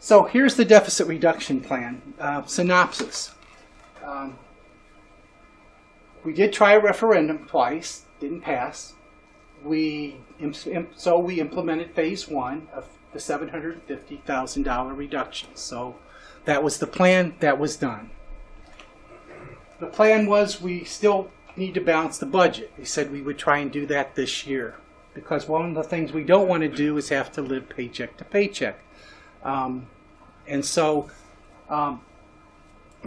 So here's the deficit reduction plan. Synopsis. We did try a referendum twice, didn't pass. So we implemented phase one of the $750,000 reduction. So that was the plan, that was done. The plan was we still need to balance the budget. We said we would try and do that this year because one of the things we don't want to do is have to live paycheck to paycheck. And so,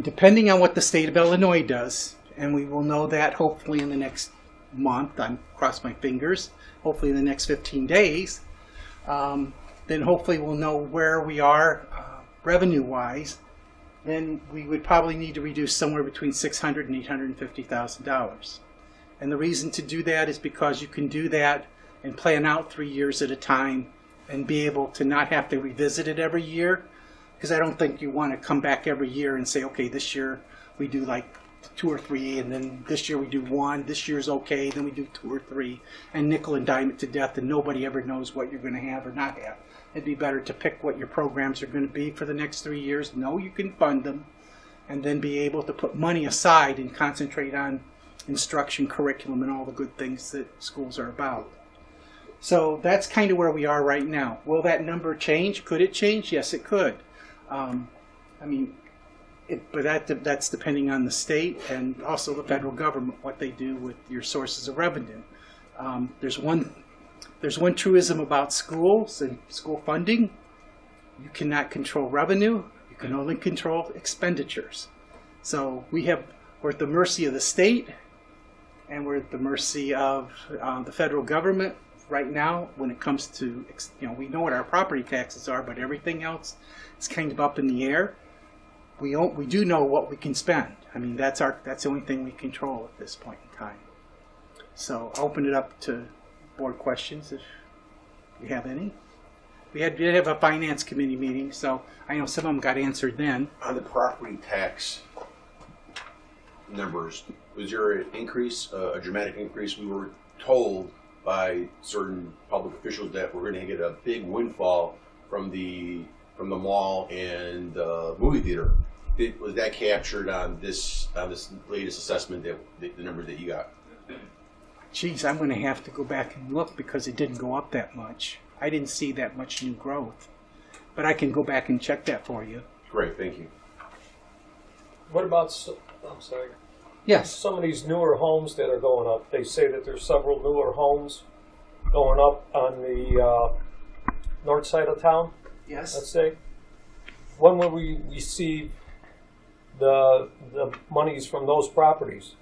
depending on what the state of Illinois does, and we will know that hopefully in the next month, I cross my fingers, hopefully in the next 15 days, then hopefully we'll know where we are revenue-wise. Then we would probably need to reduce somewhere between $600,000 and $850,000. And the reason to do that is because you can do that and plan out 3 years at a time and be able to not have to revisit it every year. Because I don't think you want to come back every year and say, okay, this year we do like 2 or 3, and then this year we do 1, this year's okay, then we do 2 or 3, and nickel and dime it to death, and nobody ever knows what you're going to have or not have. It'd be better to pick what your programs are going to be for the next 3 years, know you can fund them, and then be able to put money aside and concentrate on instruction, curriculum, and all the good things that schools are about. So that's kind of where we are right now. Will that number change? Could it change? Yes, it could. But that's depending on the state and also the federal government, what they do with your sources of revenue. There's one truism about schools and school funding. You cannot control revenue. You can only control expenditures. So we're at the mercy of the state, and we're at the mercy of the federal government right now when it comes to, we know what our property taxes are, but everything else is kind of up in the air. We do know what we can spend. I mean, that's the only thing we control at this point in time. So I'll open it up to board questions if you have any. We did have a finance committee meeting, so I know some of them got answered then. On the property tax numbers, was there an increase, a dramatic increase? We were told by certain public officials that we're going to get a big windfall from the mall and the movie theater. Was that captured on this latest assessment, that the numbers that you got? Geez, I'm going to have to go back and look because it didn't go up that much. I didn't see that much new growth, but I can go back and check that for you. Great, thank you. What about, I'm sorry. Yes. Some of these newer homes that are going up, they say that there's several newer homes going up on the north side of town. Yes. Let's say. When will we receive the monies from those properties?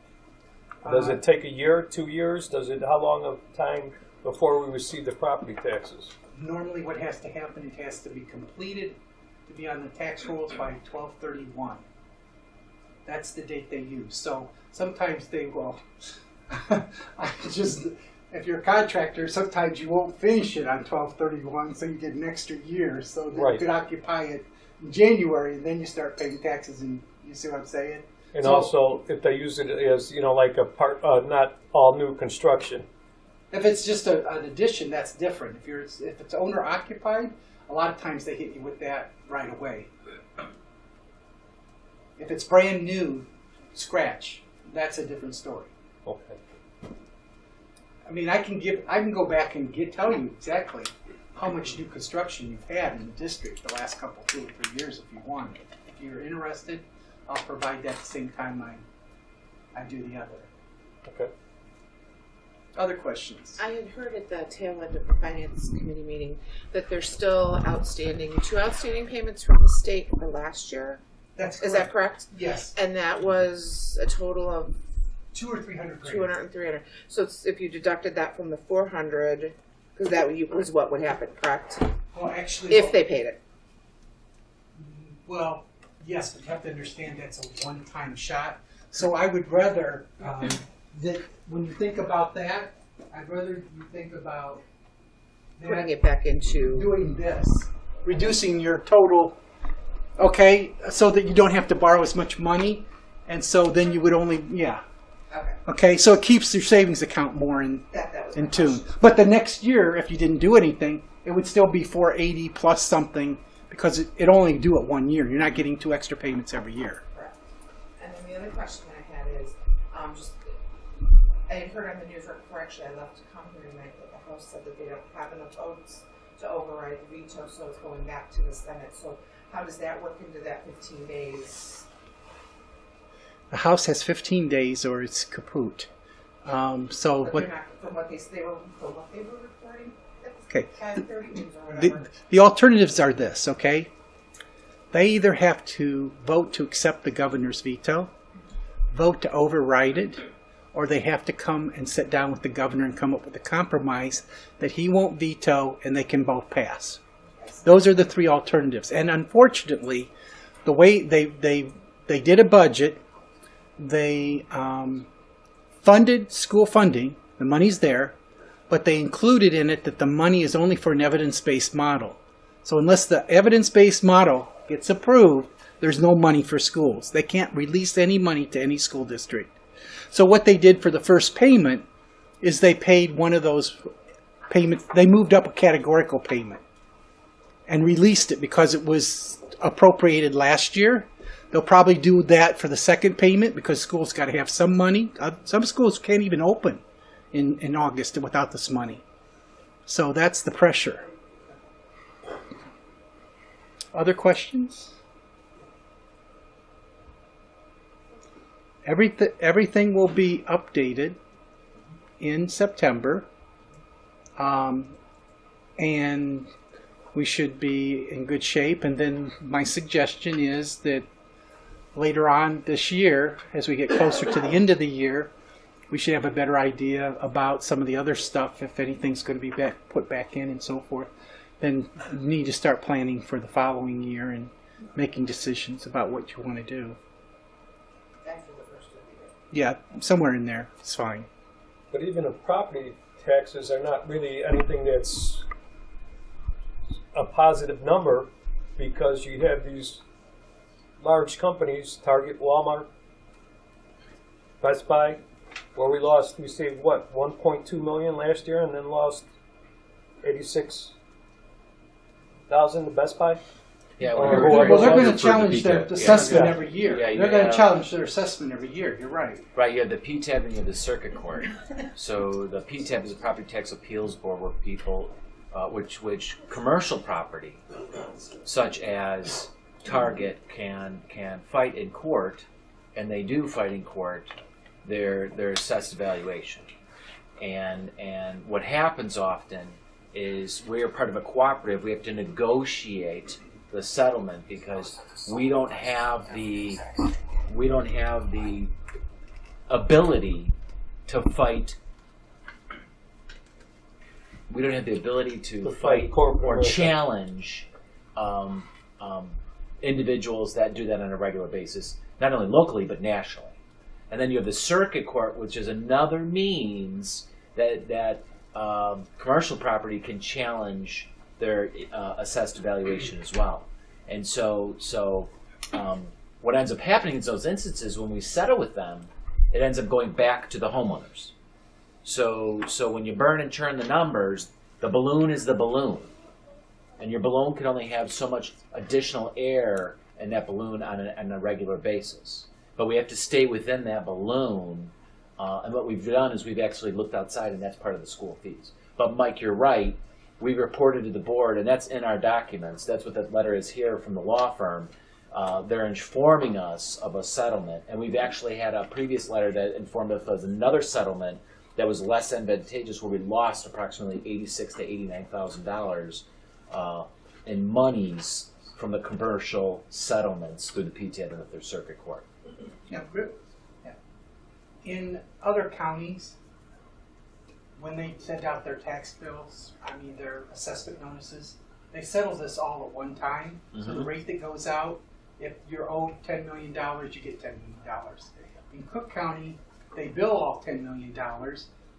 Does it take a year, 2 years? How long of time before we receive the property taxes? Normally what has to happen, it has to be completed to be on the tax rolls by 12/31. That's the date they use. So sometimes they will, if you're a contractor, sometimes you won't finish it on 12/31, so you get an extra year. So that you could occupy it in January, and then you start paying taxes, and you see what I'm saying? And also, if they use it as, like a part, not all new construction. If it's just an addition, that's different. If it's owner occupied, a lot of times they hit you with that right away. If it's brand new, scratch, that's a different story. Okay. I mean, I can go back and tell you exactly how much new construction you've had in the district the last 2 or 3 years if you want. If you're interested, I'll provide that at the same time I do the other. Okay. Other questions? I had heard at the tail end of the finance committee meeting that there's still two outstanding payments from the state for last year. That's correct. Is that correct? Yes. And that was a total of 200 or 300. 200 and 300. So if you deducted that from the 400, because that was what would happen, correct? Well, actually, if they paid it. Well, yes, but you have to understand that's a one-time shot. So I would rather that when you think about that, I'd rather you think about putting it back into doing this, reducing your total. Okay, so that you don't have to borrow as much money, and so then you would only Okay, so it keeps your savings account more in tune. But the next year, if you didn't do anything, it would still be 480 plus something because it only do it 1 year. You're not getting 2 extra payments every year. Correct. And then the other question I had is, I had heard on the news report, actually I left to come here tonight, but the House said that they don't have enough votes to override the veto, so it's going back to the Senate. So how does that work into that 15 days? The House has 15 days or it's kaput. So But what? they're not, from what they were reporting? Okay. 5:30 or The, whatever. the alternatives are this, okay? They either have to vote to accept the governor's veto, vote to override it, or they have to come and sit down with the governor and come up with a compromise that he won't veto and they can both pass. Those are the 3 alternatives. And unfortunately, the way they did a budget, they funded school funding, the money's there, but they included in it that the money is only for an evidence-based model. So unless the evidence-based model gets approved, there's no money for schools. They can't release any money to any school district. So what they did for the first payment is they paid one of those payments. They moved up a categorical payment and released it because it was appropriated last year. They'll probably do that for the second payment because schools got to have some money. Some schools can't even open in August without this money. So that's the pressure. Other questions? Everything will be updated in September, and we should be in good shape. And then my suggestion is that later on this year, as we get closer to the end of the year, we should have a better idea about some of the other stuff, if anything's going to be put back in and so forth. Then you need to start planning for the following year and making decisions about what you want to do. After the first of the year. Yeah, somewhere in there. It's fine. But even the property taxes are not really anything that's a positive number, because you have these large companies, Target, Walmart, Best Buy, where we saved what, 1.2 million last year, and then lost 86,000 to Best Buy. Yeah, Well, Well, they're going for to the challenge their PTAB. assessment Yeah. every year. Yeah, you They're going have- to challenge their assessment every year. You're right. Right, you have the PTAB and you have the circuit court. So the PTAB is a property tax appeals board where people, which commercial property, such as Target, can fight in court, and they do fight in court their assessed valuation. And what happens often is we're part of a cooperative. We have to negotiate the settlement because we don't have the ability to fight. We don't have the ability to fight corporate or America. challenge individuals that do that on a regular basis, not only locally but nationally. And then you have the circuit court, which is another means that commercial property can challenge their assessed valuation as well. And so what ends up happening in those instances, when we settle with them, it ends up going back to the homeowners. So when you burn and churn the numbers, the balloon is the balloon. And your balloon can only have so much additional air in that balloon on a regular basis. But we have to stay within that balloon. And what we've done is we've actually looked outside, and that's part of the school fees. But Mike, you're right. We reported to the board, and that's in our documents. That's what that letter is here from the law firm. They're informing us of a settlement. And we've actually had a previous letter that informed us of another settlement that was less advantageous, where we lost approximately $86,000 to $89,000 in monies from the commercial settlements through the PTAB and the circuit court. Yeah. In other counties, when they send out their tax bills, their assessment notices, they settle this all at one time. So the rate that goes out, if you're owed $10 million, you get $10 million. In Cook County, they bill all $10 million,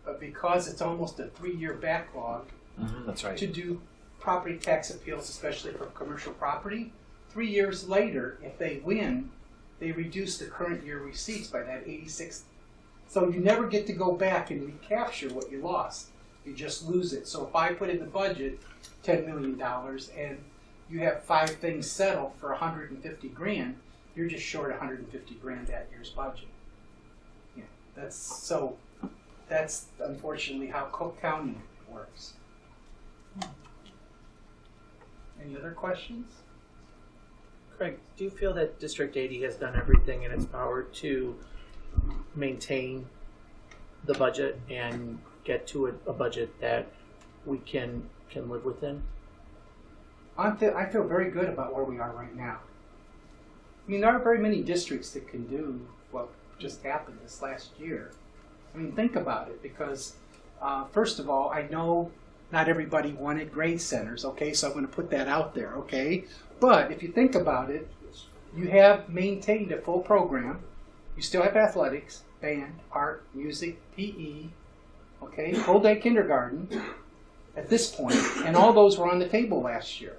but because it's almost a 3-year backlog That's right. to do property tax appeals, especially for commercial property, 3 years later, if they win, they reduce the current year receipts by that 86. So you never get to go back and recapture what you lost. You just lose it. So if I put in the budget $10 million and you have 5 things settled for 150 grand, you're just short 150 grand that year's budget. Yeah, that's unfortunately how Cook County works. Any other questions? Craig, do you feel that District 80 has done everything in its power to maintain the budget and get to a budget that we can live within? I feel very good about where we are right now. I mean, there aren't very many districts that can do what just happened this last year. I mean, think about it, because first of all, I know not everybody wanted grade centers, okay, so I'm going to put that out there, okay? But if you think about it, you have maintained a full program. You still have athletics, band, art, music, PE, okay, full day kindergarten at this point, and all those were on the table last year.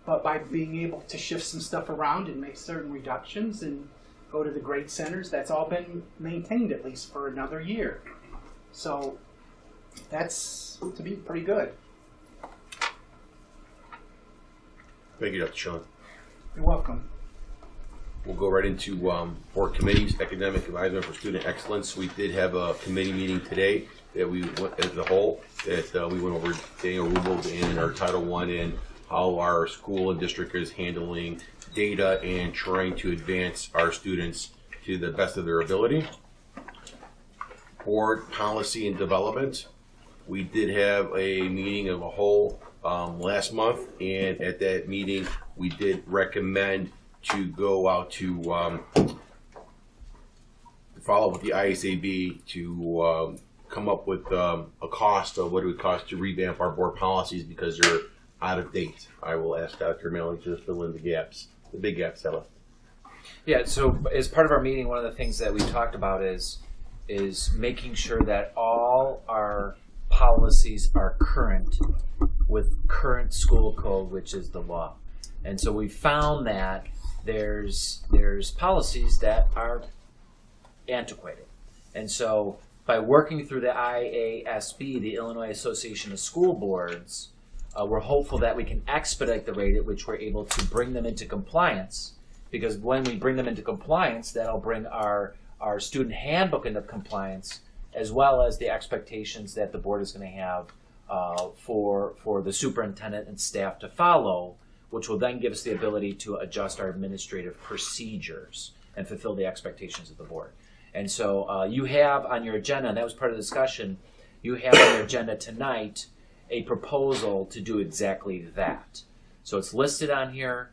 But by being able to shift some stuff around and make certain reductions and go to the grade centers, that's all been maintained at least for another year. So that's to be pretty good. Thank you, Dr. Sean. You're welcome. We'll go right into board committees, academic advisement for student excellence. We did have a committee meeting today that we went as a whole, that we went over Daniel Rubel's and our Title I and how our school and district is handling data and trying to advance our students to the best of their ability. Board policy and development. We did have a meeting of a whole last month, and at that meeting we did recommend to go out to follow up with the ISAB to come up with a cost of what it would cost to revamp our board policies because they're out of date. I will ask Dr. Malley to fill in the gaps, the big gaps that left. Yeah, so as part of our meeting, one of the things that we talked about is making sure that all our policies are current with current school code, which is the law. And so we found that there's policies that are antiquated. And so by working through the IASB, the Illinois Association of School Boards, we're hopeful that we can expedite the rate at which we're able to bring them into compliance, because when we bring them into compliance, that'll bring our student handbook into compliance, as well as the expectations that the board is going to have for the superintendent and staff to follow, which will then give us the ability to adjust our administrative procedures and fulfill the expectations of the board. And so you have on your agenda, and that was part of the discussion, you have on your agenda tonight a proposal to do exactly that. So it's listed on here.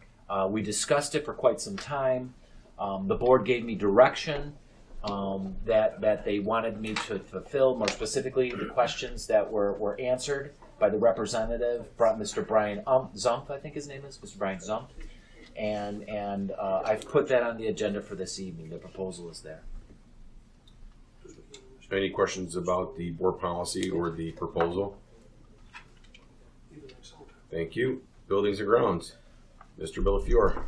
We discussed it for quite some time. The board gave me direction that they wanted me to fulfill, more specifically the questions that were answered by the representative, Mr. Brian Zumpf, I think his name is, Mr. Brian Zumpf. And I've put that on the agenda for this evening. The proposal is there. Any questions about the board policy or the proposal? Thank you. Buildings and grounds. Mr. Bellafiore.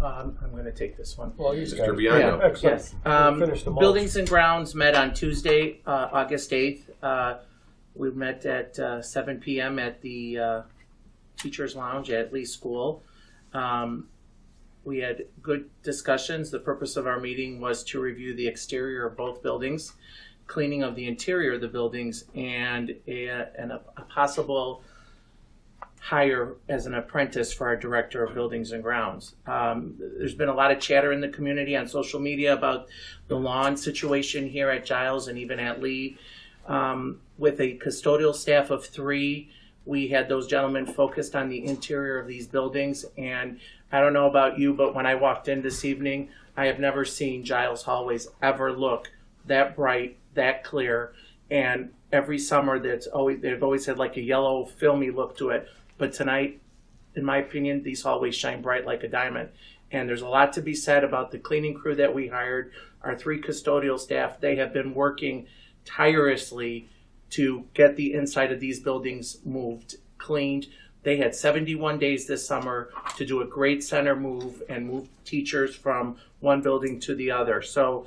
I'm going to take this one. Well, Mr. Biondo. Excellent. Yes. Finish the mulch. Buildings and Grounds met on Tuesday, August 8th. We met at 7 p.m. at the Teachers Lounge at Lee School. We had good discussions. The purpose of our meeting was to review the exterior of both buildings, cleaning of the interior of the buildings, and a possible hire as an apprentice for our Director of Buildings and Grounds. There's been a lot of chatter in the community on social media about the lawn situation here at Giles and even at Lee. With a custodial staff of 3, we had those gentlemen focused on the interior of these buildings. And I don't know about you, but when I walked in this evening, I have never seen Giles hallways ever look that bright, that clear. And every summer they've always had like a yellow filmy look to it. But tonight, in my opinion, these hallways shine bright like a diamond. And there's a lot to be said about the cleaning crew that we hired, our 3 custodial staff. They have been working tirelessly to get the inside of these buildings moved, cleaned. They had 71 days this summer to do a grade center move and move teachers from one building to the other. So